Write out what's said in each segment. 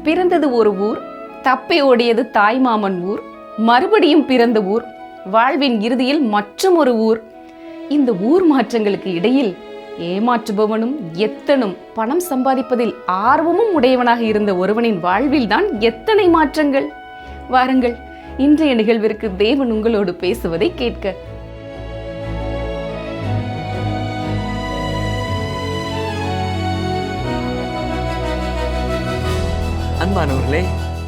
பிறந்தது ஒரு ஊர், தப்பி ஓடியது தாய்மாமன் ஊர், மறுபடியும் பிறந்த ஊர், வாழ்வின் இறுதியில் மற்றும் ஒரு ஊர். இந்த ஊர் மாற்றங்களுக்கு இடையில் ஏமாற்றுபவனும் எத்தனும் பணம் சம்பாதிப்பதில் ஆர்வமும் உடையவனாக இருந்த ஒருவனின் வாழ்வில் தான் எத்தனை மாற்றங்கள். வாருங்கள், இன்றைய நிகழ்விற்கு தேவன் உங்களோடு பேசுவதை கேட்க. அன்பானவர்களே,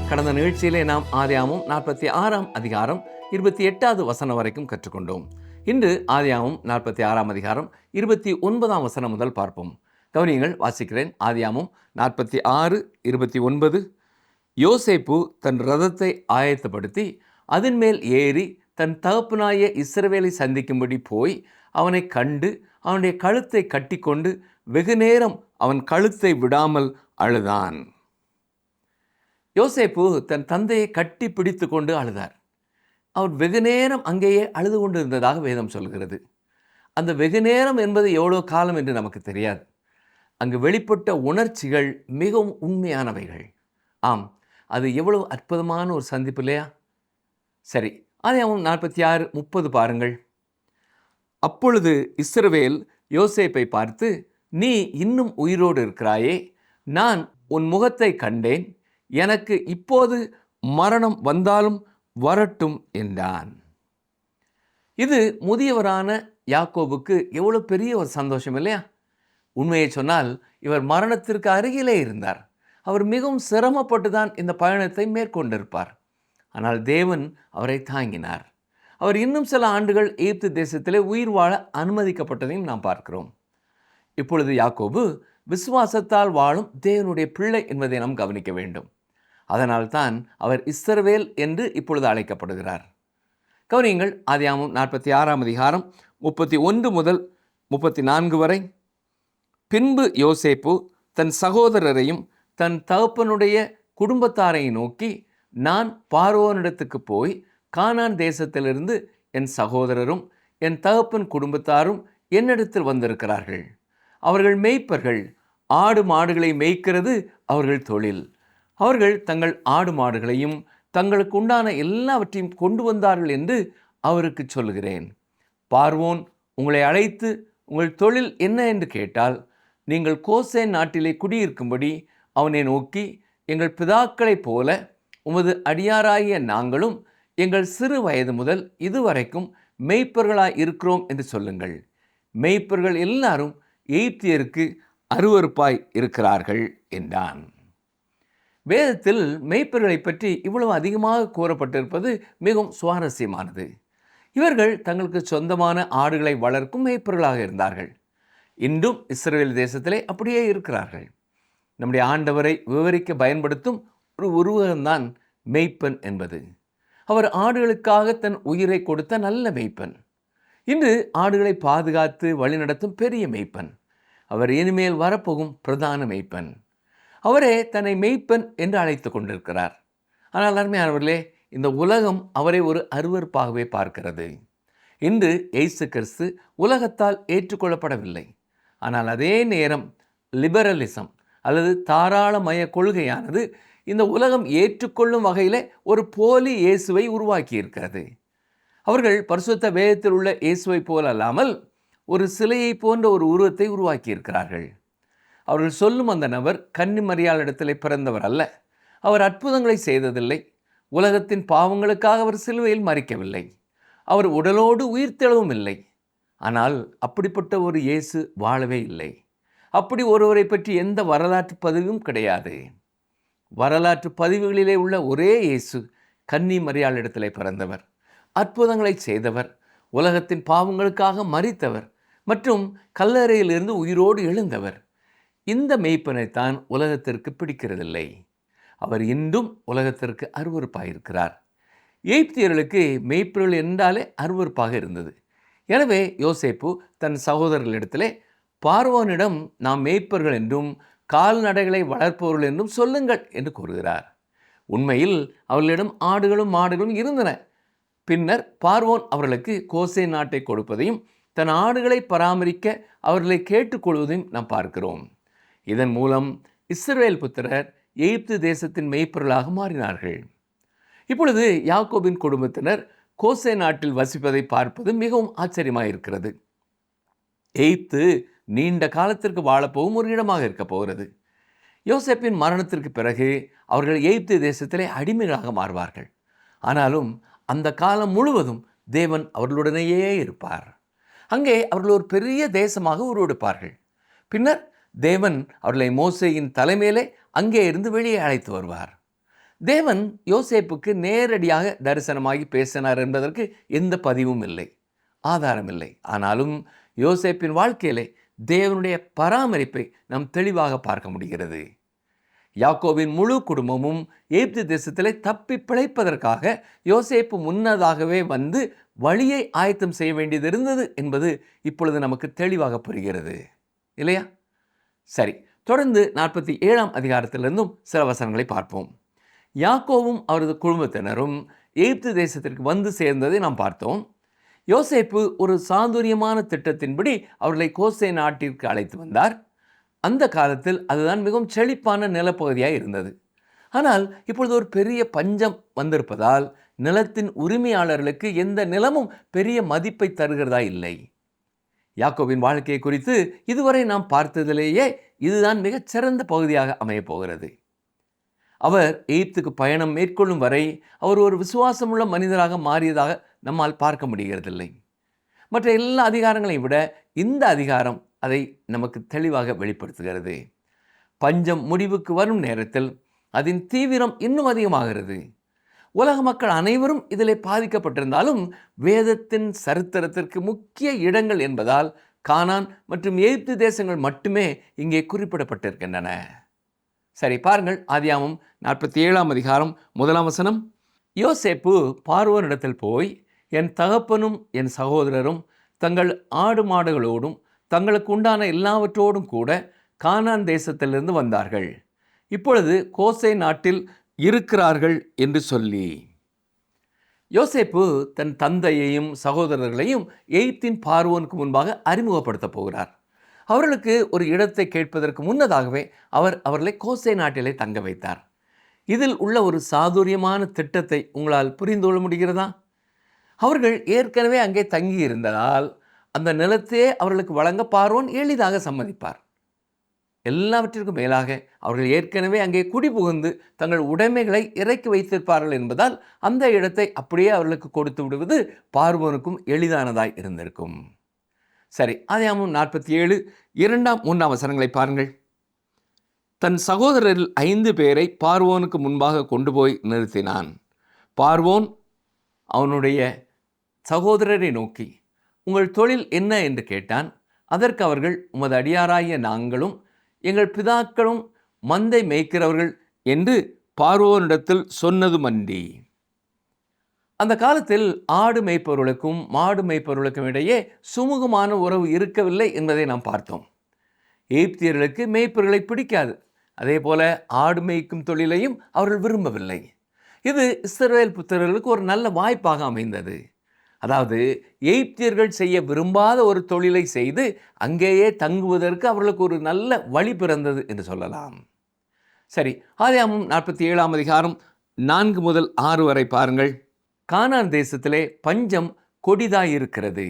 கடந்த நிகழ்ச்சியிலே நாம் ஆதியாகமம் 46ஆம் அதிகாரம் 28வது வசனம் வரைக்கும் கற்றுக்கொண்டோம். இன்று ஆதியாகமம் 46ஆம் அதிகாரம் 29ஆம் வசனம் முதல் பார்ப்போம். கவனியங்கள், வாசிக்கிறேன். ஆதியாகமம் 46:29. யோசேப்பு தன் ரதத்தை ஆயத்தப்படுத்தி அதன் மேல் ஏறி தன் தகப்பனாய இஸ்ரவேலை சந்திக்கும்படி போய் அவனை கண்டு அவனுடைய கழுத்தை கட்டிக்கொண்டு வெகுநேரம் அவன் கழுத்தை விடாமல் அழுதான். யோசேப்பு தன் தந்தையை கட்டி பிடித்து கொண்டு அழுதார். அவர் வெகுநேரம் அங்கேயே அழுது கொண்டு இருந்ததாக வேதம் சொல்கிறது. அந்த வெகுநேரம் என்பது எவ்வளோ காலம் என்று நமக்கு தெரியாது. அங்கு வெளிப்பட்ட உணர்ச்சிகள் மிகவும் உண்மையானவைகள். ஆம், அது எவ்வளவு அற்புதமான ஒரு சந்திப்பு இல்லையா? சரி, ஆதியாகமம் 46:30 பாருங்கள். அப்பொழுது இஸ்ரவேல் யோசேப்பை பார்த்து, நீ இன்னும் உயிரோடு இருக்கிறாயே, நான் உன் முகத்தை கண்டேன், எனக்கு இப்போது மரணம் வந்தாலும் வரட்டும் என்றான். இது முதியவரான யாக்கோபுக்கு எவ்வளோ பெரிய ஒரு சந்தோஷம் இல்லையா? உண்மையை சொன்னால் இவர் மரணத்திற்கு அருகிலே இருந்தார். அவர் மிகவும் சிரமப்பட்டு தான் இந்த பயணத்தை மேற்கொண்டிருப்பார். ஆனால் தேவன் அவரை தாங்கினார். அவர் இன்னும் சில ஆண்டுகள் எகிப்து தேசத்திலே உயிர் வாழ அனுமதிக்கப்பட்டதையும் நாம் பார்க்கிறோம். இப்பொழுது யாக்கோபு விசுவாசத்தால் வாழும் தேவனுடைய பிள்ளை என்பதை நாம் கவனிக்க வேண்டும். அதனால்தான் அவர் இஸ்ரவேல் என்று இப்பொழுது அழைக்கப்படுகிறார். கவனியுங்கள், ஆதியாகமம் 46ஆம் அதிகாரம் 31 முதல் 34 வரை. பின்பு யோசேப்பு தன் சகோதரரையும் தன் தகப்பனுடைய குடும்பத்தாரையும் நோக்கி, நான் பார்வோனிடத்துக்கு போய் கானான் தேசத்திலிருந்து என் சகோதரரும் என் தகப்பன் குடும்பத்தாரும் என்னிடத்தில் வந்திருக்கிறார்கள். அவர்கள் மேய்ப்பர்கள், ஆடு மாடுகளை மேய்க்கிறது அவர்கள் தொழில். அவர்கள் தங்கள் ஆடு மாடுகளையும் தங்களுக்கு உண்டான எல்லாவற்றையும் கொண்டு வந்தார்கள் என்று அவருக்கு சொல்லுகிறேன். பார்வோன் உங்களை அழைத்து உங்கள் தொழில் என்ன என்று கேட்டால், நீங்கள் கோசேன் நாட்டிலே குடியிருக்கும்படி அவனை நோக்கி, எங்கள் பிதாக்களைப் போல உமது அடியாராகிய நாங்களும் எங்கள் சிறு வயது முதல் இதுவரைக்கும் மேய்ப்பர்களாய் இருக்கிறோம் என்று சொல்லுங்கள். மேய்ப்பர்கள் எல்லாரும் எகிப்தியருக்கு அருவருப்பாய் இருக்கிறார்கள் என்றான். வேதத்தில் மேய்ப்பர்களை பற்றி இவ்வளவு அதிகமாக கூறப்பட்டிருப்பது மிகவும் சுவாரஸ்யமானது. இவர்கள் தங்களுக்கு சொந்தமான ஆடுகளை வளர்க்கும் மேய்ப்பர்களாக இருந்தார்கள். இன்றும் இஸ்ரவேல் தேசத்திலே அப்படியே இருக்கிறார்கள். நம்முடைய ஆண்டவரை விவரிக்க பயன்படுத்தும் ஒரு உருவகம்தான் மேய்ப்பன் என்பது. அவர் ஆடுகளுக்காக தன் உயிரை கொடுத்த நல்ல மேய்ப்பன். இன்று ஆடுகளை பாதுகாத்து வழிநடத்தும் பெரிய மேய்ப்பன். அவர் இனிமேல் வரப்போகும் பிரதான மேய்ப்பன். அவரே தன்னை மேய்ப்பன் என்று அழைத்து கொண்டிருக்கிறார். ஆனால் அருமையானவர்களே, இந்த உலகம் அவரை ஒரு அருவருப்பாகவே பார்க்கிறது. இன்று இயேசு கிறிஸ்து உலகத்தால் ஏற்றுக்கொள்ளப்படவில்லை. ஆனால் அதே நேரம் லிபரலிசம் அல்லது தாராளமய கொள்கையானது இந்த உலகம் ஏற்றுக்கொள்ளும் வகையில் ஒரு போலி இயேசுவை உருவாக்கி இருக்கிறது. அவர்கள் பரிசுத்த வேதத்தில் உள்ள இயேசுவை போல் அல்லாமல் ஒரு சிலையை போன்ற ஒரு உருவத்தை உருவாக்கி இருக்கிறார்கள். அவர்கள் சொல்லும் அந்த நபர் கன்னிமரியாள் இடத்திலே பிறந்தவர் அல்ல. அவர் அற்புதங்களை செய்ததில்லை. உலகத்தின் பாவங்களுக்காக அவர் சிலுவையில் மரிக்கவில்லை. அவர் உடலோடு உயிர்த்தெழவும் இல்லை. ஆனால் அப்படிப்பட்ட ஒரு இயேசு வாழவே இல்லை. அப்படி ஒருவரை பற்றி எந்த வரலாற்று பதிவும் கிடையாது. வரலாற்று பதிவுகளிலே உள்ள ஒரே இயேசு கன்னிமரியாள் இடத்திலே பிறந்தவர், அற்புதங்களை செய்தவர், உலகத்தின் பாவங்களுக்காக மரித்தவர் மற்றும் கல்லறையிலிருந்து உயிரோடு எழுந்தவர். இந்த மெய்ப்பனைத்தான் உலகத்திற்கு பிடிக்கிறதில்லை. அவர் இன்றும் உலகத்திற்கு அருவருப்பாயிருக்கிறார். எகிப்தியர்களுக்கு மெய்ப்பர்கள் என்றாலே அருவருப்பாக இருந்தது. எனவே யோசேப்பு தன் சகோதரர்களிடத்திலே, பார்வோனிடம் நாம் மேய்ப்பர்கள் என்றும் கால்நடைகளை வளர்ப்பவர்கள் என்றும் சொல்லுங்கள் என்று கூறுகிறார். உண்மையில் அவர்களிடம் ஆடுகளும் மாடுகளும் இருந்தன. பின்னர் பார்வோன் அவர்களுக்கு கோசேன் நாட்டை கொடுப்பதையும் தன் ஆடுகளை பராமரிக்க அவர்களை கேட்டுக்கொள்வதையும் நாம் பார்க்கிறோம். இதன் மூலம் இஸ்ரவேல் புத்திரர் எகிப்து தேசத்தின் மேய்ப்பர்களாக மாறினார்கள். இப்பொழுது யாக்கோபின் குடும்பத்தினர் கோசே நாட்டில் வசிப்பதை பார்ப்பது மிகவும் ஆச்சரியமாக இருக்கிறது. எகிப்து நீண்ட காலத்திற்கு வாழப்போகும் ஒரு இடமாக இருக்க போகிறது. யோசேப்பின் மரணத்திற்கு பிறகு அவர்கள் எகிப்து தேசத்திலே அடிமைகளாக மாறுவார்கள். ஆனாலும் அந்த காலம் முழுவதும் தேவன் அவர்களுடனேயே இருப்பார். அங்கே அவர்கள் ஒரு பெரிய தேசமாக உருவெடுப்பார்கள். பின்னர் தேவன் அவர்களை மோசேயின் தலைமையிலே அங்கே இருந்து வெளியே அழைத்து வருவார். தேவன் யோசேப்புக்கு நேரடியாக தரிசனமாகி பேசினார் என்பதற்கு எந்த பதிவும் இல்லை, ஆதாரம் இல்லை. ஆனாலும் யோசேப்பின் வாழ்க்கையிலே தேவனுடைய பராமரிப்பை நாம் தெளிவாக பார்க்க முடிகிறது. யாக்கோபின் முழு குடும்பமும் எகிப்து தேசத்திலே தப்பி பிழைப்பதற்காக யோசேப்பு முன்னதாகவே வந்து வழியை ஆயத்தம் செய்ய வேண்டியது இருந்தது என்பது இப்பொழுது நமக்கு தெளிவாக புரிகிறது, இல்லையா? சரி, தொடர்ந்து 47ஆம் அதிகாரத்திலிருந்தும் சில வசனங்களை பார்ப்போம். யாக்கோவும் அவரது குடும்பத்தினரும் எகிப்து தேசத்திற்கு வந்து சேர்ந்ததை நாம் பார்த்தோம். யோசேப்பு ஒரு சாதுரியமான திட்டத்தின்படி அவர்களை கோசே நாட்டிற்கு அழைத்து வந்தார். அந்த காலத்தில் அதுதான் மிகவும் செழிப்பான நிலப்பகுதியாக இருந்தது. ஆனால் இப்பொழுது ஒரு பெரிய பஞ்சம் வந்திருப்பதால் நிலத்தின் உரிமையாளர்களுக்கு எந்த நிலமும் பெரிய மதிப்பை தருகிறதா இல்லை. யாக்கோபின் வாழ்க்கையை குறித்து இதுவரை நாம் பார்த்ததிலேயே இதுதான் மிகச்சிறந்த பகுதியாக அமையப் போகிறது. அவர் எகிப்துக்கு பயணம் மேற்கொள்ளும் வரை அவர் ஒரு விசுவாசமுள்ள மனிதராக மாறியதாக நம்மால் பார்க்க முடிகிறதில்லை. மற்ற எல்லா அதிகாரங்களையும் விட இந்த அதிகாரம் அதை நமக்கு தெளிவாக வெளிப்படுத்துகிறது. பஞ்சம் முடிவுக்கு வரும் நேரத்தில் அதன் தீவிரம் இன்னும் அதிகமாகிறது. உலக மக்கள் அனைவரும் இதிலே பாதிக்கப்பட்டிருந்தாலும் வேதத்தின் சரித்திரத்திற்கு முக்கிய இடங்கள் என்பதால் கானான் மற்றும் எகிப்து தேசங்கள் மட்டுமே இங்கே குறிப்பிடப்பட்டிருக்கின்றன. சரி, பாருங்கள். ஆதியாகமம் 47ஆம் அதிகாரம் 1ஆம் வசனம். யோசேப்பு பார்வோனிடத்தில் போய், என் தகப்பனும் என் சகோதரரும் தங்கள் ஆடு மாடுகளோடும் தங்களுக்கு உண்டான எல்லாவற்றோடும் கூட கானான் தேசத்திலிருந்து வந்தார்கள். இப்பொழுது கோசே நாட்டில் இருக்கிறார்கள் என்று சொல்லி. யோசேப்பு தன் தந்தையையும் சகோதரர்களையும் எகிப்தின் பார்வோனுக்கு முன்பாக அறிமுகப்படுத்தப் போகிறார். அவர்களுக்கு ஒரு இடத்தை கேட்பதற்கு முன்னதாகவே அவர் அவர்களை கோசே நாட்டிலே தங்க வைத்தார். இதில் உள்ள ஒரு சாதுரியமான திட்டத்தை உங்களால் புரிந்து கொள்ள முடிகிறதா? அவர்கள் ஏற்கனவே அங்கே தங்கி இருந்ததால் அந்த நிலத்தையே அவர்களுக்கு வழங்க பார்வோன் எளிதாக சம்மதிப்பார். எல்லாவற்றிற்கும் மேலாக அவர்கள் ஏற்கனவே அங்கே குடிபுகுந்து தங்கள் உடைமைகளை இறக்கி வைத்திருப்பார்கள் என்பதால் அந்த இடத்தை அப்படியே அவர்களுக்கு கொடுத்து விடுவது பார்வோனுக்கும் எளிதானதாய் இருந்திருக்கும். சரி, ஆதியாகமம் 47 2ஆம் 3ஆம் வசனங்களை பாருங்கள். தன் சகோதரரில் 5 பேரை பார்வோனுக்கு முன்பாக கொண்டு போய் நிறுத்தினான். பார்வோன் அவனுடைய சகோதரரை நோக்கி, உங்கள் தொழில் என்ன என்று கேட்டான். அதற்கு அவர்கள், உமது அடியாராகிய நாங்களும் எங்கள் பிதாக்களும் மந்தை மேய்க்கிறவர்கள் என்று பார்வோனிடத்தில் சொன்னதுமன்றி. அந்த காலத்தில் ஆடு மேய்ப்பவர்களுக்கும் மாடு மேய்ப்பவர்களுக்கும் இடையே சுமூகமான உறவு இருக்கவில்லை என்பதை நாம் பார்த்தோம். எகிப்தியர்களுக்கு மேய்ப்பவர்களை பிடிக்காது. அதே போல ஆடு மேய்க்கும் தொழிலையும் அவர்கள் விரும்பவில்லை. இது இஸ்ரவேல் புத்திரர்களுக்கு ஒரு நல்ல வாய்ப்பாக அமைந்தது. அதாவது எகிப்தியர்கள் செய்ய விரும்பாத ஒரு தொழிலை செய்து அங்கேயே தங்குவதற்கு அவர்களுக்கு ஒரு நல்ல வழி பிறந்தது என்று சொல்லலாம். சரி, ஆதியாகமம் 47ஆம் அதிகாரம் 4 முதல் 6 வரை பாருங்கள். கானான் தேசத்திலே பஞ்சம் கொடிதாயிருக்கிறது.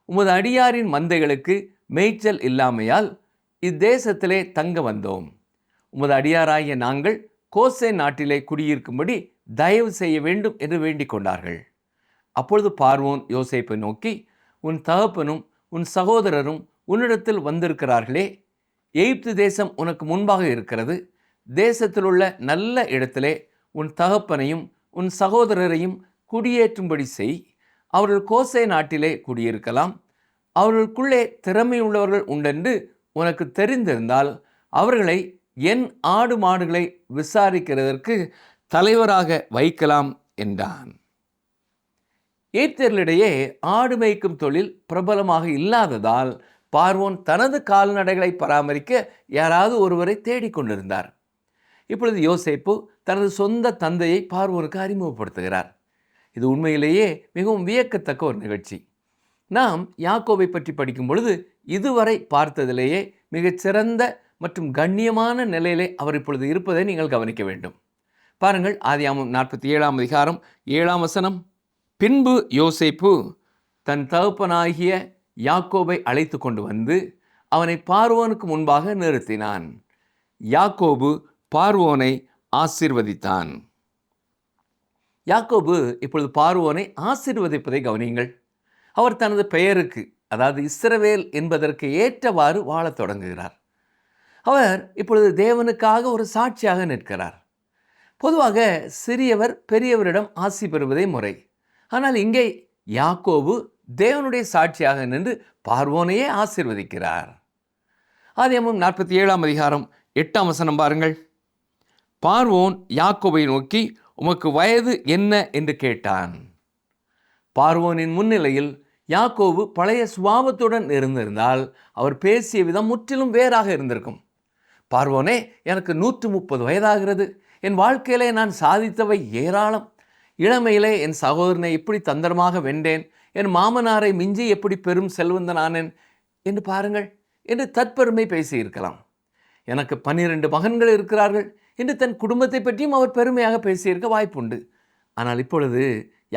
உமது அடியாரின் மந்தைகளுக்கு மேய்ச்சல் இல்லாமையால் இத்தேசத்திலே தங்க வந்தோம். உமது அடியாராகிய நாங்கள் கோசே நாட்டிலே குடியிருக்கும்படி தயவு செய்ய வேண்டும் என்று வேண்டிக் கொண்டார்கள். அப்பொழுது பார்வோன் யோசேப்பை நோக்கி, உன் தகப்பனும் உன் சகோதரரும் உன்னிடத்தில் வந்திருக்கிறார்களே, எகிப்து தேசம் உனக்கு முன்பாக இருக்கிறது. தேசத்தில் உள்ள நல்ல இடத்திலே உன் தகப்பனையும் உன் சகோதரரையும் குடியேற்றும்படி செய். அவர்கள் கோசே நாட்டிலே குடியிருக்கலாம். அவர்களுக்குள்ளே திறமையுள்ளவர்கள் உண்டென்று உனக்கு தெரிந்திருந்தால் அவர்களை என் ஆடு மாடுகளை விசாரிக்கிறதற்கு தலைவராக வைக்கலாம் என்றான். எகிப்தியர்களிடையே ஆடு மேய்க்கும் தொழில் பிரபலமாக இல்லாததால் பார்வோன் தனது கால்நடைகளை பராமரிக்க யாராவது ஒருவரை தேடிக்கொண்டிருந்தார். இப்பொழுது யோசேப்பு தனது சொந்த தந்தையை பார்வோனுக்கு அறிமுகப்படுத்துகிறார். இது உண்மையிலேயே மிகவும் வியக்கத்தக்க ஒரு நிகழ்ச்சி. நாம் யாக்கோபை பற்றி படிக்கும் பொழுது இதுவரை பார்த்ததிலேயே மிகச்சிறந்த மற்றும் கண்ணியமான நிலையிலே அவர் இப்பொழுது இருப்பதை நீங்கள் கவனிக்க வேண்டும். பாருங்கள், ஆதியாகமம் 47ஆம் அதிகாரம் 7ஆம் வசனம். பின்பு யோசேப்பு தன் தகப்பனாகிய யாக்கோபை அழைத்து கொண்டு வந்து அவனை பார்வோனுக்கு முன்பாக நிறுத்தினான். யாக்கோபு பார்வோனை ஆசீர்வதித்தான். யாக்கோபு இப்பொழுது பார்வோனை ஆசீர்வதிப்பதை கவனியுங்கள். அவர் தனது பெயருக்கு, அதாவது இஸ்ரவேல் என்பதற்கு ஏற்றவாறு வாழத் தொடங்குகிறார். அவர் இப்பொழுது தேவனுக்காக ஒரு சாட்சியாக நிற்கிறார். பொதுவாக சிறியவர் பெரியவரிடம் ஆசி பெறுவதே முறை. ஆனால் இங்கே யாக்கோபு தேவனுடைய சாட்சியாக நின்று பார்வோனையே ஆசீர்வதிக்கிறார். ஆதியாகமம் 47ஆம் அதிகாரம் 8ஆம் வசனம் பாருங்கள். பார்வோன் யாக்கோபை நோக்கி, உமக்கு வயது என்ன என்று கேட்டான். பார்வோனின் முன்னிலையில் யாக்கோபு பழைய சுபாவத்துடன் இருந்திருந்தால் அவர் பேசிய விதம் முற்றிலும் வேறாக இருந்திருக்கும். பார்வோனே, எனக்கு 130 வயதாகிறது. என் வாழ்க்கையிலே நான் சாதித்தவை ஏராளம். இளமையிலே என் சகோதரனை எப்படி தந்திரமாக வென்றேன், என் மாமனாரை மிஞ்சி எப்படி பெரும் செல்வந்தனானேன் என்று பாருங்கள் என்று தற்பெருமை பேசியிருக்கலாம். எனக்கு 12 மகன்கள் இருக்கிறார்கள் என்று தன் குடும்பத்தை பற்றியும் அவர் பெருமையாக பேசியிருக்க வாய்ப்புண்டு. ஆனால் இப்பொழுது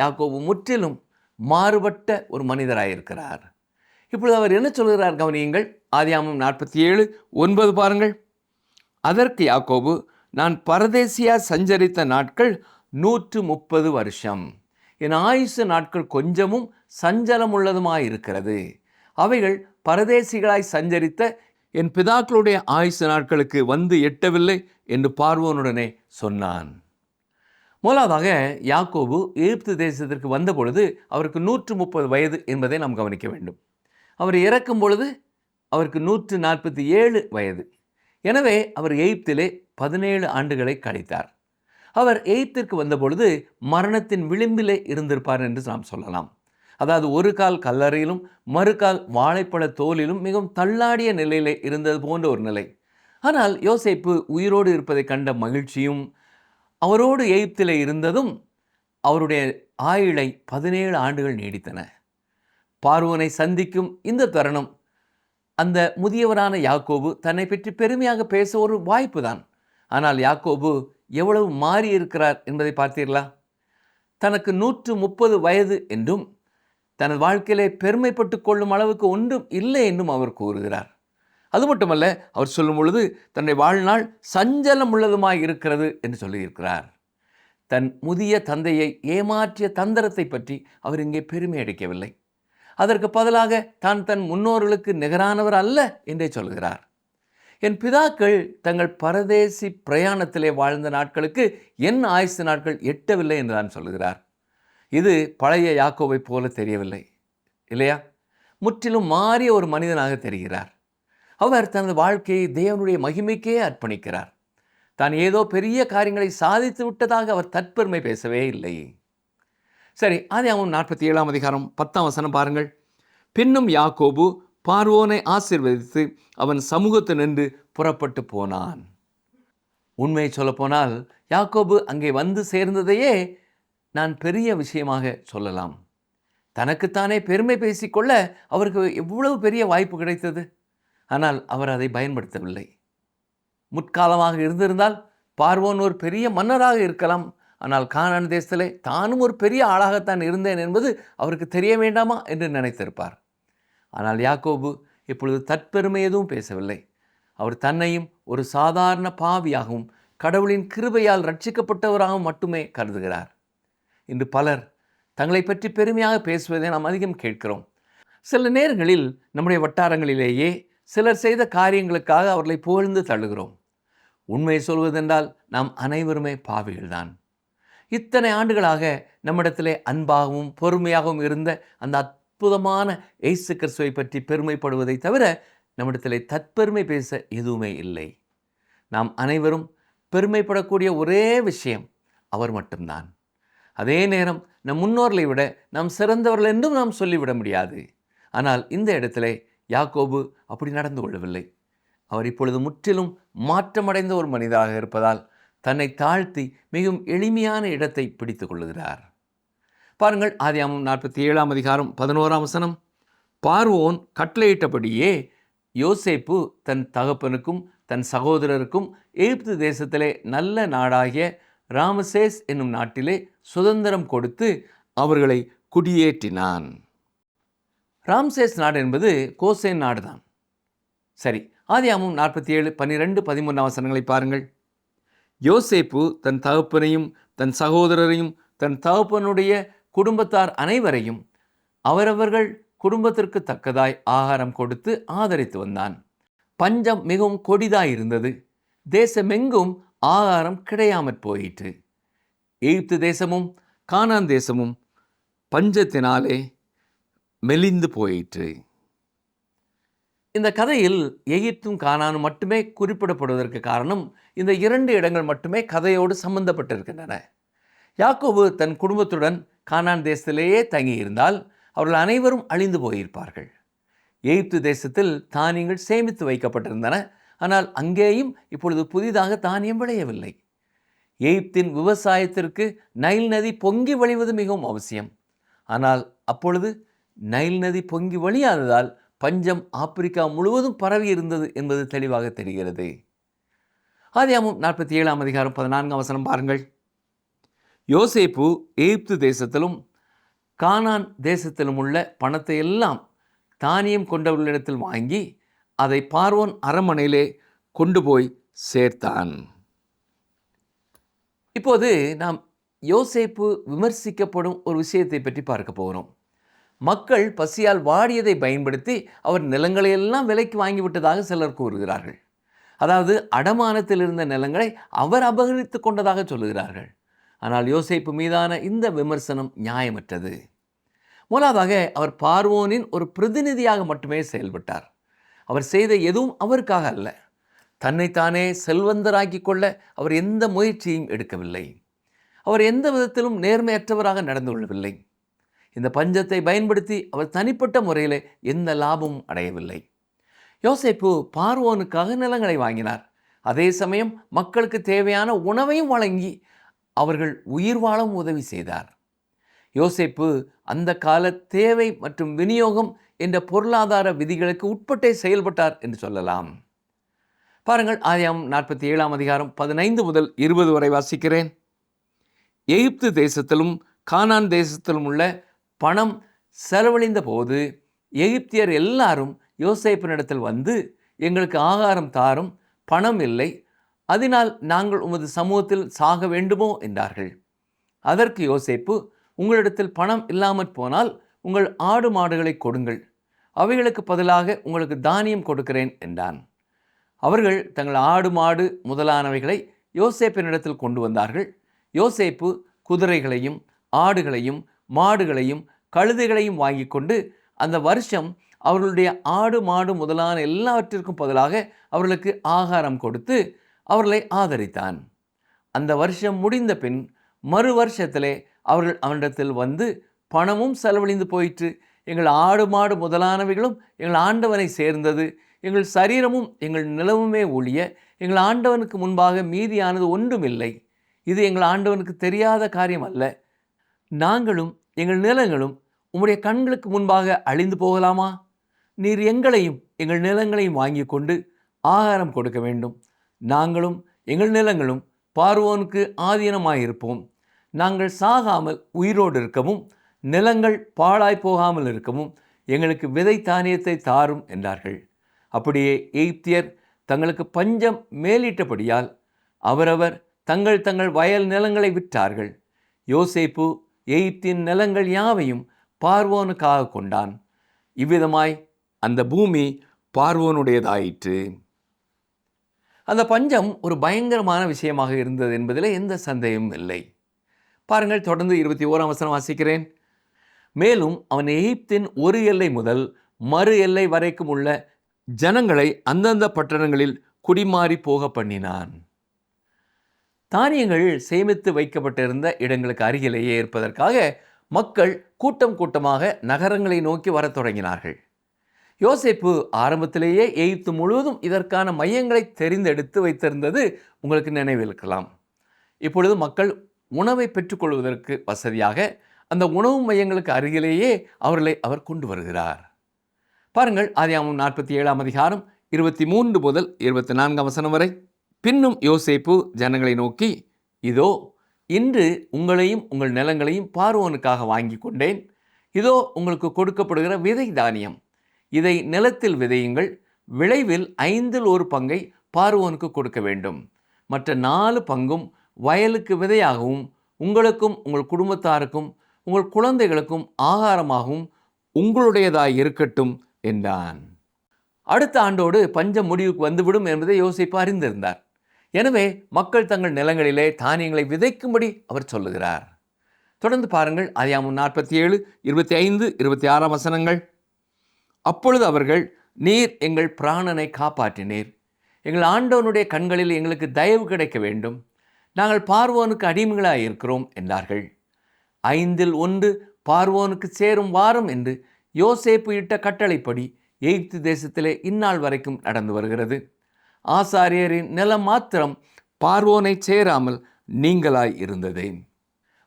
யாக்கோபு முற்றிலும் மாறுபட்ட ஒரு மனிதராயிருக்கிறார். இப்பொழுது அவர் என்ன சொல்கிறார் கவனியுங்கள். ஆதியாகமம் 47:9 பாருங்கள். அதற்கு யாக்கோபு, நான் பரதேசியா சஞ்சரித்த நாட்கள் 130 வருஷம். என் ஆயுசு நாட்கள் கொஞ்சமும் சஞ்சலம் உள்ளதுமாயிருக்கிறது. அவைகள் பரதேசிகளாய் சஞ்சரித்த என் பிதாக்களுடைய ஆயுசு நாட்களுக்கு வந்து எட்டவில்லை என்று பார்வோனுடனே சொன்னான். முதலாவதாக யாக்கோபு எகிப்து தேசத்திற்கு வந்த பொழுது அவருக்கு 130 வயது என்பதை நாம் கவனிக்க வேண்டும். அவர் இறக்கும் பொழுது அவருக்கு 147 வயது. எனவே அவர் எகிப்திலே 17 ஆண்டுகளை கழித்தார். அவர் எகிப்திற்கு வந்தபொழுது மரணத்தின் விளிம்பிலே இருந்திருப்பார் என்று நாம் சொல்லலாம். அதாவது ஒரு கால் கல்லறையிலும் மறுகால் வாழைப்பழ தோலிலும் மிகவும் தள்ளாடிய நிலையிலே இருந்தது போன்ற ஒரு நிலை. ஆனால் யோசேப்பு உயிரோடு இருப்பதை கண்ட மகிழ்ச்சியும் அவரோடு எகிப்திலே இருந்ததும் அவருடைய ஆயுளை 17 ஆண்டுகள் நீடித்தன. பார்வோனை சந்திக்கும் இந்த தருணம் அந்த முதியவரான யாக்கோபு தன்னை பற்றி பெருமையாக பேச ஒரு வாய்ப்பு தான். ஆனால் யாக்கோபு எவ்வளவு மாறி இருக்கிறார் என்பதை பார்த்தீர்களா? தனக்கு 130 வயது என்றும் தனது வாழ்க்கையிலே பெருமைப்பட்டு கொள்ளும் அளவுக்கு ஒன்றும் இல்லை என்றும் அவர் கூறுகிறார். அது மட்டுமல்ல, அவர் சொல்லும் பொழுது தன்னுடைய வாழ்நாள் சஞ்சலம் உள்ளதுமாய் இருக்கிறது என்று சொல்லியிருக்கிறார். தன் முதிய தந்தையை ஏமாற்றிய தந்திரத்தை பற்றி அவர் இங்கே பெருமை அடிக்கவில்லை. அதற்கு பதிலாக தான் தன் முன்னோர்களுக்கு நிகரானவர் அல்ல என்றே சொல்கிறார். என் பிதாக்கள் தங்கள் பரதேசி பிரயாணத்திலே வாழ்ந்த நாட்களுக்கு என் ஆயுசு நாட்கள் எட்டவில்லை என்று தான் சொல்கிறார். இது பழைய யாக்கோபை போல தெரியவில்லை, இல்லையா? முற்றிலும் மாறிய ஒரு மனிதனாக தெரிகிறார். அவர் தனது வாழ்க்கையை தேவனுடைய மகிமைக்கே அர்ப்பணிக்கிறார். தான் ஏதோ பெரிய காரியங்களை சாதித்து விட்டதாக அவர் தற்பெருமை பேசவே இல்லை. சரி, ஆதியாகமம் 47ஆம் அதிகாரம் 10ஆம் வசனம் பாருங்கள். பின்னும் யாக்கோபு பார்வோனை ஆசீர்வதித்து அவன் சமூகத்தில் நின்று புறப்பட்டு போனான். உண்மையை சொல்லப்போனால் யாக்கோபு அங்கே வந்து சேர்ந்ததையே நான் பெரிய விஷயமாக சொல்லலாம். தனக்குத்தானே பெருமை பேசிக்கொள்ள அவருக்கு எவ்வளவு பெரிய வாய்ப்பு கிடைத்தது. ஆனால் அவர் அதை பயன்படுத்தவில்லை. முற்காலமாக இருந்திருந்தால் பார்வோன் ஒரு பெரிய மன்னராக இருக்கலாம். ஆனால் கானான் தேசத்திலே தானும் ஒரு பெரிய ஆளாகத்தான் இருந்தேன் என்பது அவருக்கு தெரிய வேண்டாமா என்று நினைத்திருப்பார். ஆனால் யாக்கோபு இப்பொழுது தற்பெருமை எதுவும் பேசவில்லை. அவர் தன்னையும் ஒரு சாதாரண பாவியாகவும் கடவுளின் கிருபையால் ரட்சிக்கப்பட்டவராகவும் மட்டுமே கருதுகிறார். இன்று பலர் தங்களை பற்றி பெருமையாக பேசுவதை நாம் அதிகம் கேட்கிறோம். சில நேரங்களில் நம்முடைய வட்டாரங்களிலேயே சிலர் செய்த காரியங்களுக்காக அவர்களை புகழ்ந்து தள்ளுகிறோம். உண்மையை சொல்வதென்றால் நாம் அனைவருமே பாவிகள்தான். இத்தனை ஆண்டுகளாக நம்மிடத்திலே அன்பாகவும் பொறுமையாகவும் இருந்த அந்த அற்புதமான இயேசு கிறிஸ்துவை பற்றி பெருமைப்படுவதை தவிர நம்மிடத்திலே தற்பெருமை பேச எதுவுமே இல்லை. நாம் அனைவரும் பெருமைப்படக்கூடிய ஒரே விஷயம் அவர் மட்டும்தான். அதே நேரம் நம் முன்னோர்களை விட நாம் சிறந்தவர்கள் என்றும் நாம் சொல்லிவிட முடியாது. ஆனால் இந்த இடத்திலே யாக்கோபு அப்படி நடந்து கொள்ளவில்லை. அவர் இப்பொழுது முற்றிலும் மாற்றமடைந்த ஒரு மனிதராக இருப்பதால் தன்னை தாழ்த்தி மிகவும் எளிமையான இடத்தை பிடித்து கொள்ளுகிறார். பாருங்கள், ஆதியாகமம் 47ஆம் அதிகாரம் 11ஆம் வசனம். பார்வோன் கட்டளையிட்டபடியே யோசேப்பு தன் தகப்பனுக்கும் தன் சகோதரருக்கும் எகிப்து தேசத்திலே நல்ல நாடாகிய ராமசேஸ் என்னும் நாட்டிலே சுதந்திரம் கொடுத்து அவர்களை குடியேற்றினான். ராம்சேஸ் நாடு என்பது கோசேன் நாடுதான். சரி, ஆதியாகமம் 47, 12, 13 வசனங்களை பாருங்கள். யோசேப்பு தன் தகப்பனையும் தன் சகோதரரையும் தன் தகப்பனுடைய குடும்பத்தார் அனைவரையும் அவரவர்கள் குடும்பத்திற்கு தக்கதாய் ஆகாரம் கொடுத்து ஆதரித்து வந்தான். பஞ்சம் மிகவும் கொடிதாயிருந்தது. தேசமெங்கும் ஆகாரம் கிடையாமற் போயிற்று. எகிப்து தேசமும் கானான் தேசமும் பஞ்சத்தினாலே மெலிந்து போயிற்று. இந்த கதையில் எகிப்தும் கானானும் மட்டுமே குறிப்பிடப்படுவதற்கு காரணம், இந்த 2 இடங்கள் மட்டுமே கதையோடு சம்பந்தப்பட்டிருக்கின்றன. யாக்கோபு தன் குடும்பத்துடன் கானான் தேசத்திலேயே தங்கியிருந்தால் அவர்கள் அனைவரும் அழிந்து போயிருப்பார்கள். எகிப்து தேசத்தில் தானியங்கள் சேமித்து வைக்கப்பட்டிருந்தன. ஆனால் அங்கேயும் இப்பொழுது புதிதாக தானியம் விளையவில்லை. எகிப்தின் விவசாயத்திற்கு நைல் நதி பொங்கி வழிவது மிகவும் அவசியம். ஆனால் அப்பொழுது நைல் நதி பொங்கி வழியாததால் பஞ்சம் ஆப்பிரிக்கா முழுவதும் பரவி இருந்தது என்பது தெளிவாக தெரிகிறது. ஆதியாகமம் 47 அதிகாரம் 14 வசனம் பாருங்கள். யோசேப்பு எகிப்து தேசத்திலும் கானான் தேசத்திலும் உள்ள பணத்தை எல்லாம் தானியம் கொண்டவர்களிடத்தில் வாங்கி அதை பார்வோன் அரண்மனையிலே கொண்டு போய் சேர்த்தான். இப்போது நாம் யோசேப்பு விமர்சிக்கப்படும் ஒரு விஷயத்தை பற்றி பார்க்க போகிறோம். மக்கள் பசியால் வாடியதை பயன்படுத்தி அவர் நிலங்களையெல்லாம் விலைக்கு வாங்கிவிட்டதாக சிலர் கூறுகிறார்கள். அதாவது அடமானத்தில் இருந்த நிலங்களை அவர் அபகரித்து கொண்டதாக சொல்லுகிறார்கள். ஆனால் யோசேப்பு மீதான இந்த விமர்சனம் நியாயமற்றது. முதலாவதாக அவர் பார்வோனின் ஒரு பிரதிநிதியாக மட்டுமே செயல்பட்டார். அவர் செய்த எதுவும் அவருக்காக அல்ல. தன்னைத்தானே செல்வந்தராக்கி கொள்ள அவர் எந்த முயற்சியும் எடுக்கவில்லை. அவர் எந்த விதத்திலும் நேர்மையற்றவராக நடந்து கொள்ளவில்லை. இந்த பஞ்சத்தை பயன்படுத்தி அவர் தனிப்பட்ட முறையில் எந்த லாபமும் அடையவில்லை. யோசேப்பு பார்வோனுக்காக நிலங்களை வாங்கினார். அதே சமயம் மக்களுக்கு தேவையான உணவையும் வழங்கி அவர்கள் உயிர் வாழவும் உதவி செய்தார். யோசேப்பு அந்த கால தேவை மற்றும் விநியோகம் என்ற பொருளாதார விதிகளுக்கு உட்பட்டே செயல்பட்டார் என்று சொல்லலாம். பாருங்கள், ஆதியாகமம் 47 அதிகாரம் 15 முதல் 20 வரை வாசிக்கிறேன். எகிப்து தேசத்திலும் கானான் தேசத்திலும் உள்ள பணம் செலவழிந்த போது எகிப்தியர் எல்லாரும் யோசேப்பினிடத்தில் வந்து, எங்களுக்கு ஆகாரம் தாரும், பணம் இல்லை, அதனால் நாங்கள் உமது சமூகத்தில் சாக வேண்டுமோ என்றார்கள். அதற்கு யோசேப்பு, உங்களிடத்தில் பணம் இல்லாமற் போனால் உங்கள் ஆடு மாடுகளை கொடுங்கள், அவைகளுக்கு பதிலாக உங்களுக்கு தானியம் கொடுக்கிறேன் என்றான். அவர்கள் தங்கள் ஆடு மாடு முதலானவைகளை யோசேப்பினிடத்தில் கொண்டு வந்தார்கள். யோசேப்பு குதிரைகளையும் ஆடுகளையும் மாடுகளையும் கழுதைகளையும் வாங்கி கொண்டு அந்த வருஷம் அவர்களுடைய ஆடு மாடு முதலான எல்லாவற்றிற்கும் பதிலாக அவர்களுக்கு ஆகாரம் கொடுத்து அவர்களை ஆதரித்தான். அந்த வருஷம் முடிந்த பின் மறு வருஷத்திலே அவர்கள் அவனிடத்தில் வந்து, பணமும் செலவழிந்து போயிற்று, எங்கள் ஆடு மாடு முதலானவைகளும் எங்கள் ஆண்டவனை சேர்ந்தது, எங்கள் சரீரமும் எங்கள் நிலவுமே ஒழிய எங்கள் ஆண்டவனுக்கு முன்பாக மீதியானது ஒன்றுமில்லை. இது எங்கள் ஆண்டவனுக்கு தெரியாத காரியம் அல்ல. நாங்களும் எங்கள் நிலங்களும் உம்முடைய கண்களுக்கு முன்பாக அழிந்து போகலாமா? நீர் எங்களையும் எங்கள் நிலங்களையும் வாங்கி கொண்டு ஆகாரம் கொடுக்க வேண்டும். நாங்களும் எங்கள் நிலங்களும் பார்வோனுக்கு ஆதீனமாயிருப்போம். நாங்கள் சாகாமல் உயிரோடு இருக்கவும் நிலங்கள் பாழாய் போகாமல் இருக்கவும் எங்களுக்கு விதை தானியத்தை தாரும் என்றார்கள். அப்படியே எகிப்தியர் தங்களுக்கு பஞ்சம் மேலிட்டபடியால் அவரவர் தங்கள் தங்கள் வயல் நிலங்களை விற்றார்கள். யோசேப்பு எகிப்தின் நிலங்கள் யாவையும் பார்வோனுக்காக கொண்டான். இவ்விதமாய் அந்த பூமி பார்வோனுடையதாயிற்று. அந்த பஞ்சம் ஒரு பயங்கரமான விஷயமாக இருந்தது என்பதில் எந்த சந்தேகமும் இல்லை. பாருங்கள், தொடர்ந்து 21 வசனம் வாசிக்கிறேன். மேலும் அவன் எகிப்தின் ஒரு எல்லை முதல் மறு எல்லை வரைக்கும் உள்ள ஜனங்களை அந்தந்த பட்டணங்களில் குடிமாறி போக பண்ணினான். தானியங்கள் சேமித்து வைக்கப்பட்டிருந்த இடங்களுக்கு அருகிலேயே இருப்பதற்காக மக்கள் கூட்டம் கூட்டமாக நகரங்களை நோக்கி வரத் தொடங்கினார்கள். யோசேப்பு ஆரம்பத்திலேயே எகிப்து முழுவதும் இதற்கான மையங்களை தெரிந்தெடுத்து வைத்திருந்தது உங்களுக்கு நினைவிருக்கலாம். இப்பொழுது மக்கள் உணவை பெற்றுக்கொள்வதற்கு வசதியாக அந்த உணவு மையங்களுக்கு அருகிலேயே அவர் கொண்டு வருகிறார். பாருங்கள், ஆதியாகமம் 47 அதிகாரம் 23 முதல் 24 வசனம் வரை. பின்னும் யோசேப்பு ஜனங்களை நோக்கி, இதோ இன்று உங்களையும் உங்கள் நிலங்களையும் பார்வோனுக்காக வாங்கி கொண்டேன். இதோ உங்களுக்கு கொடுக்கப்படுகிற விதை தானியம். இதை நிலத்தில் விதையுங்கள். விளைவில் 1/5 பார்வோனுக்கு கொடுக்க வேண்டும். மற்ற 4 பங்கும் வயலுக்கு விதையாகவும் உங்களுக்கும் உங்கள் குடும்பத்தாருக்கும் உங்கள் குழந்தைகளுக்கும் ஆகாரமாகவும் உங்களுடையதாய் இருக்கட்டும் என்றான். அடுத்த ஆண்டோடு பஞ்சம் முடிவுக்கு வந்துவிடும் என்பதை யோசேப்பு அறிந்திருந்தார். எனவே மக்கள் தங்கள் நிலங்களிலே தானியங்களை விதைக்கும்படி அவர் சொல்லுகிறார். தொடர்ந்து பாருங்கள், ஆதியாகமம் 47, 25, 26 வசனங்கள். அப்பொழுது அவர்கள், நீர் எங்கள் பிராணனை காப்பாற்றினீர். எங்கள் ஆண்டவனுடைய கண்களில் எங்களுக்கு தயவு கிடைக்க வேண்டும். நாங்கள் பார்வோனுக்கு அடிமைகளாக இருக்கிறோம் என்றார்கள். 1/5 பார்வோனுக்கு சேரும் வாரம் என்று யோசேப்பு இட்ட கட்டளைப்படி எகிப்து தேசத்திலே இந்நாள் வரைக்கும் நடந்து வருகிறது. ஆசாரியரின் நிலம் மாத்திரம் பார்வோனை சேராமல் நீங்களாய் இருந்தது.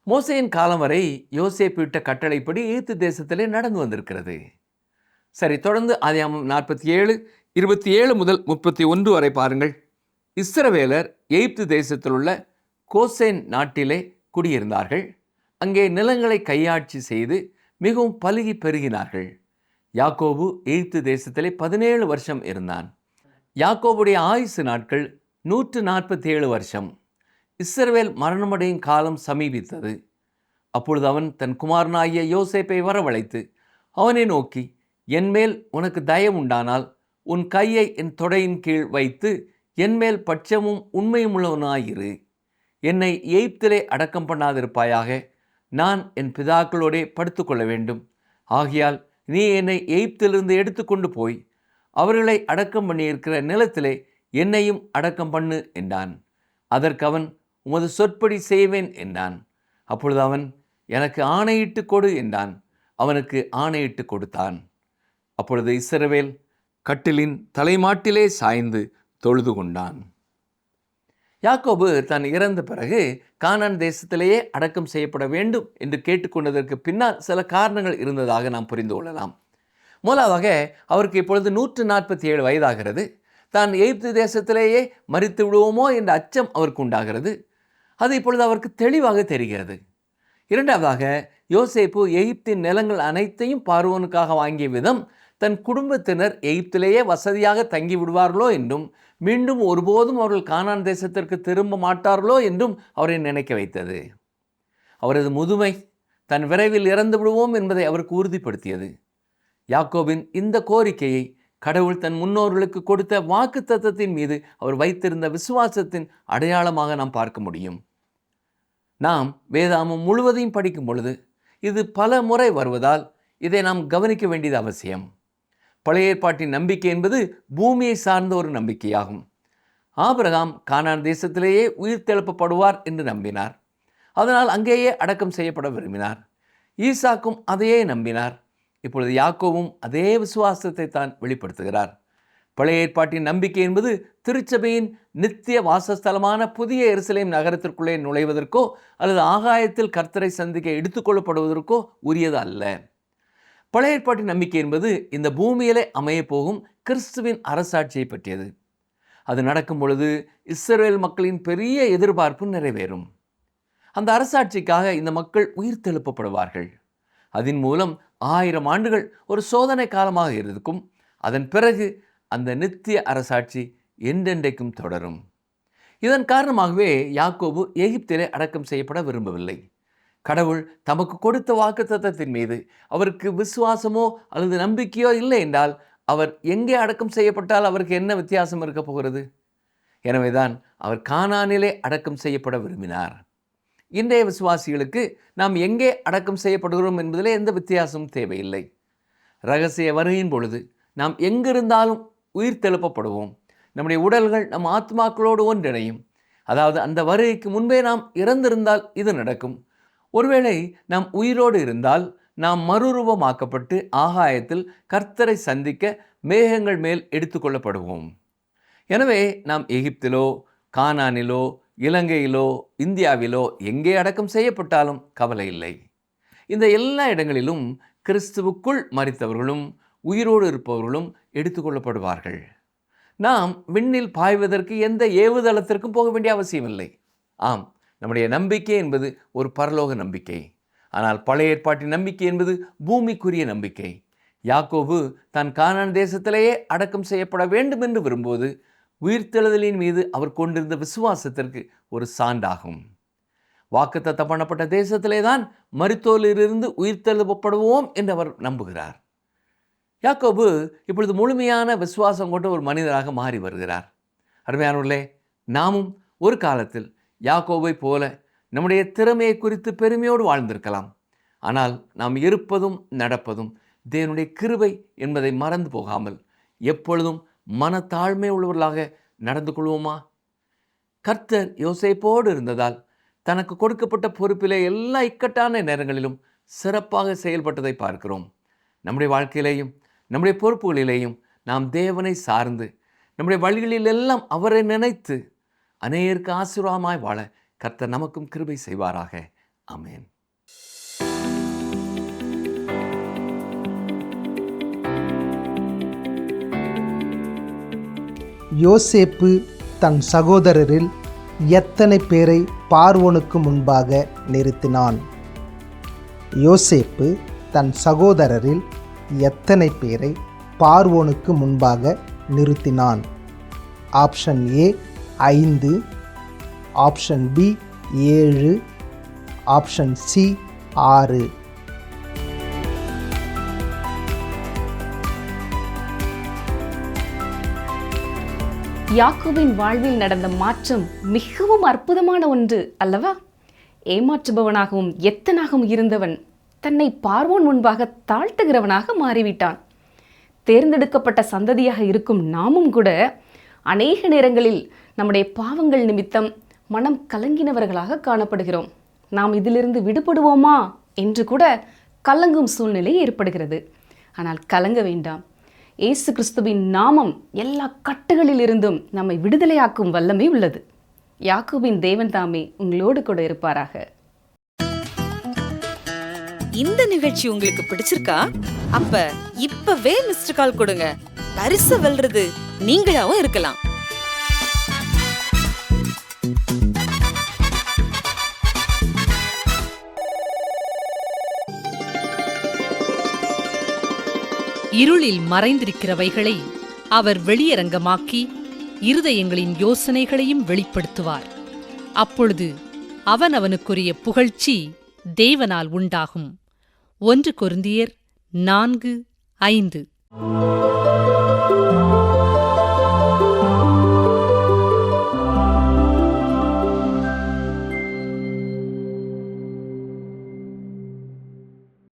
மோசேயின் காலம் வரை யோசேப்பு இட்ட கட்டளைப்படி எகிப்து தேசத்திலே நடந்து வந்திருக்கிறது. சரி, தொடர்ந்து ஆதியாகமம் 47, 27 முதல் 31 வரை பாருங்கள். இஸ்ரவேலர் எகிப்து தேசத்தில் உள்ள கோசேன் நாட்டிலே குடியிருந்தார்கள். அங்கே நிலங்களை கையாட்சி செய்து மிகவும் பலுகி பெருகினார்கள். யாக்கோபு எகிப்து தேசத்திலே 17 வருஷம் இருந்தான். யாக்கோபுடைய ஆயுசு நாட்கள் 147 வருஷம். இஸ்ரவேல் மரணமடையும் காலம் சமீபித்தது. அப்பொழுது அவன் தன் குமாரனாகிய யோசேப்பை வரவழைத்து அவனை நோக்கி, என்மேல் உனக்கு தயவு உண்டானால் உன் கையை என் தொடையின் கீழ் வைத்து என்மேல் பட்சமும் உண்மையும் உள்ளவனாயிரு. என்னை எகிப்திலே அடக்கம் பண்ணாதிருப்பாயாக. நான் என் பிதாக்களோடே படுத்துக்கொள்ள வேண்டும். ஆகையால் நீ என்னை எகிப்திலிருந்து எடுத்துக்கொண்டு போய் அவர்களை அடக்கம் பண்ணியிருக்கிற நிலத்திலே என்னையும் அடக்கம் பண்ணு என்றான். அதற்கு அவன், உமது சொற்படி செய்வேன் என்றான். அப்பொழுது அவன், எனக்கு ஆணையிட்டு கொடு என்றான். அவனுக்கு ஆணையிட்டு கொடுத்தான். அப்பொழுது இஸ்ரவேல் கட்டிலின் தலைமாட்டிலே சாய்ந்து தொழுது கொண்டான். யாக்கோபு தான் இறந்த பிறகு கானான் தேசத்திலேயே அடக்கம் செய்யப்பட வேண்டும் என்று கேட்டுக்கொண்டதற்கு பின்னால் சில காரணங்கள் இருந்ததாக நாம் புரிந்து கொள்ளலாம். முதலாவதாக, அவருக்கு இப்பொழுது 147 வயதாகிறது. தான் எகிப்து தேசத்திலேயே மரித்து விடுவோமோ என்ற அச்சம் அவருக்கு உண்டாகிறது. அது இப்பொழுது அவருக்கு தெளிவாக தெரிகிறது. இரண்டாவதாக, யோசேப்பு எகிப்தின் நிலங்கள் அனைத்தையும் பார்வோனுக்காக வாங்கிய விதம் தன் குடும்பத்தினர் எகிப்திலேயே வசதியாக தங்கி விடுவார்களோ என்றும் மீண்டும் ஒருபோதும் அவர்கள் கானான் தேசத்திற்கு திரும்ப மாட்டார்களோ என்றும் அவரை நினைக்க வைத்தது. அவரது முதுமை தன் விரைவில் இறந்து விடுவோம் என்பதை அவருக்கு உறுதிப்படுத்தியது. யாக்கோபின் இந்த கோரிக்கையை கடவுள் தன் முன்னோர்களுக்கு கொடுத்த வாக்குத்தத்தத்தின் மீது அவர் வைத்திருந்த விசுவாசத்தின் அடையாளமாக நாம் பார்க்க முடியும். நாம் வேதாகமம் முழுவதையும் படிக்கும் பொழுது இது பல முறை வருவதால் இதை நாம் கவனிக்க வேண்டியது அவசியம். பழைய ஏற்பாட்டின் நம்பிக்கை என்பது பூமியை சார்ந்த ஒரு நம்பிக்கையாகும். ஆபிரகாம் கானான் தேசத்திலேயே உயிர்த்தெழுப்பப்படுவார் என்று நம்பினார். அதனால் அங்கேயே அடக்கம் செய்யப்பட விரும்பினார். ஈசாக்கும் அதையே நம்பினார். இப்பொழுது யாக்கோவும் அதே விசுவாசத்தை தான் வெளிப்படுத்துகிறார். பழைய ஏற்பாட்டின் நம்பிக்கை என்பது திருச்சபையின் நித்திய வாசஸ்தலமான புதிய எருசலேம் நகரத்திற்குள்ளே நுழைவதற்கோ அல்லது ஆகாயத்தில் கர்த்தரை சந்திக்க எடுத்துக்கொள்ளப்படுவதற்கோ உரியது அல்ல. பழைய ஏற்பாட்டின் நம்பிக்கை என்பது இந்த பூமியிலே அமைய போகும் கிறிஸ்துவின் அரசாட்சியை பற்றியது. அது நடக்கும் பொழுது இஸ்ரவேல் மக்களின் பெரிய எதிர்பார்ப்பு நிறைவேறும். அந்த அரசாட்சிக்காக இந்த மக்கள் உயிர்த்தெழுப்பப்படுவார்கள். அதன் மூலம் 1000 ஆண்டுகள் ஒரு சோதனை காலமாக இருக்கும். அதன் பிறகு அந்த நித்திய அரசாட்சி என்றென்றைக்கும் தொடரும். இதன் காரணமாகவே யாக்கோபு எகிப்திலே அடக்கம் செய்யப்பட விரும்பவில்லை. கடவுள் தமக்கு கொடுத்த வாக்குத்தத்தத்தின் மீது அவருக்கு விசுவாசமோ அல்லது நம்பிக்கையோ இல்லை என்றால் அவர் எங்கே அடக்கம் செய்யப்பட்டால் அவருக்கு என்ன வித்தியாசம் இருக்க போகிறது? எனவேதான் அவர் கானானிலே அடக்கம் செய்யப்பட விரும்பினார். இன்றைய விசுவாசிகளுக்கு நாம் எங்கே அடக்கம் செய்யப்படுகிறோம் என்பதிலே எந்த வித்தியாசமும் தேவையில்லை. இரகசிய வருகையின் பொழுது நாம் எங்கிருந்தாலும் உயிர்த்தெழுப்பப்படுவோம். நம்முடைய உடல்கள் நம் ஆத்மாக்களோடு ஒன்றிணையும். அதாவது அந்த வருகைக்கு முன்பே நாம் இறந்திருந்தால் இது நடக்கும். ஒருவேளை நாம் உயிரோடு இருந்தால் நாம் மறுரூபமாக்கப்பட்டு ஆகாயத்தில் கர்த்தரை சந்திக்க மேகங்கள் மேல் எடுத்துக்கொள்ளப்படுவோம். எனவே நாம் எகிப்திலோ கானானிலோ இலங்கையிலோ இந்தியாவிலோ எங்கே அடக்கம் செய்யப்பட்டாலும் கவலை இல்லை. இந்த எல்லா இடங்களிலும் கிறிஸ்துவுக்குள் மரித்தவர்களும் உயிரோடு இருப்பவர்களும் எடுத்துக்கொள்ளப்படுவார்கள். நாம் விண்ணில் பாய்வதற்கு எந்த ஏவுதளத்திற்கும் போக வேண்டிய அவசியம் இல்லை. ஆம், நம்முடைய நம்பிக்கை என்பது ஒரு பரலோக நம்பிக்கை. ஆனால் பழைய ஏற்பாட்டின் நம்பிக்கை என்பது பூமிக்குரிய நம்பிக்கை. யாக்கோபு தான் கானான் தேசத்திலேயே அடக்கம் செய்யப்பட வேண்டும் என்று விரும்புவது உயிர்த்தெழுதலின் மீது அவர் கொண்டிருந்த விசுவாசத்திற்கு ஒரு சான்றாகும். வாக்குத்தத்தம் பண்ணப்பட்ட தேசத்திலே தான் மரித்தோரிலிருந்து உயிர்த்தெழுப்பப்படுவோம் என்று அவர் நம்புகிறார். யாக்கோபு இப்பொழுது முழுமையான விசுவாசம் கொண்ட ஒரு மனிதராக மாறி வருகிறார். அருமையானவர்களே, நாமும் ஒரு காலத்தில் யாக்கோபை போல நம்முடைய திறமையை குறித்து பெருமையோடு வாழ்ந்திருக்கலாம். ஆனால் நாம் இருப்பதும் நடப்பதும் தேவனுடைய கிருபை என்பதை மறந்து போகாமல் எப்பொழுதும் மனத்தாழ்மை உள்ளவர்களாக நடந்து கொள்வோமா? கர்த்தர் யோசேப்போடு இருந்ததால் தனக்கு கொடுக்கப்பட்ட பொறுப்பிலே எல்லா இக்கட்டான நேரங்களிலும் சிறப்பாக செயல்பட்டதை பார்க்கிறோம். நம்முடைய வாழ்க்கையிலேயும் நம்முடைய பொறுப்புகளிலேயும் நாம் தேவனை சார்ந்து நம்முடைய வழிகளிலெல்லாம் அவரை நினைத்து அநேகருக்கு ஆசீர்வாதமாய் வாழ கர்த்தர் நமக்கும் கிருபை செய்வாராக. ஆமென். யோசேப்பு தன் சகோதரரில் எத்தனை பேரை பார்வோனுக்கு முன்பாக நிறுத்தினான்? யோசேப்பு தன் சகோதரரில் எத்தனை பேரை பார்வோனுக்கு முன்பாக நிறுத்தினான்? Option A 5, option B 7, option C 6. யாக்கோபின் வாழ்வில் நடந்த மாற்றம் மிகவும் அற்புதமான ஒன்று அல்லவா? ஏமாற்றுபவனாகவும் எத்தனாகவும் இருந்தவன் தன்னை பார்வோன் முன்பாக தாழ்த்துகிறவனாக மாறிவிட்டான். தேர்ந்தெடுக்கப்பட்ட சந்ததியாக இருக்கும் நாமும் கூட அநேக நேரங்களில் நம்முடைய பாவங்கள் நிமித்தம் மனம் கலங்கினவர்களாக காணப்படுகிறோம். நாம் இதிலிருந்து விடுபடுவோமா என்று கூட கலங்கும் சூழ்நிலை ஏற்படுகிறது. ஆனால் கலங்க வேண்டாம். இயேசு கிறிஸ்துவின் நாமம் எல்லா கட்டுகளில் இருந்தும் நம்மை விடுதலையாக்கும் வல்லமை உள்ளது. யாக்கோபின் தேவன் தாமே உங்களோடு கூட இருப்பாராக. இந்த நிகழ்ச்சி உங்களுக்கு பிடிச்சிருக்கா? அப்ப இப்பவே மிஸ்டர் கால் கொடுங்க. பரிசு வெல்றது நீங்களாவும் இருக்கலாம். இருளில் மறைந்திருக்கிறவைகளை அவர் வெளியரங்கமாக்கி இருதயங்களின் யோசனைகளையும் வெளிப்படுத்துவார். அப்பொழுது அவனுக்குரிய புகழ்ச்சி தேவனால் உண்டாகும். 1 கொரிந்தியர் 4:5.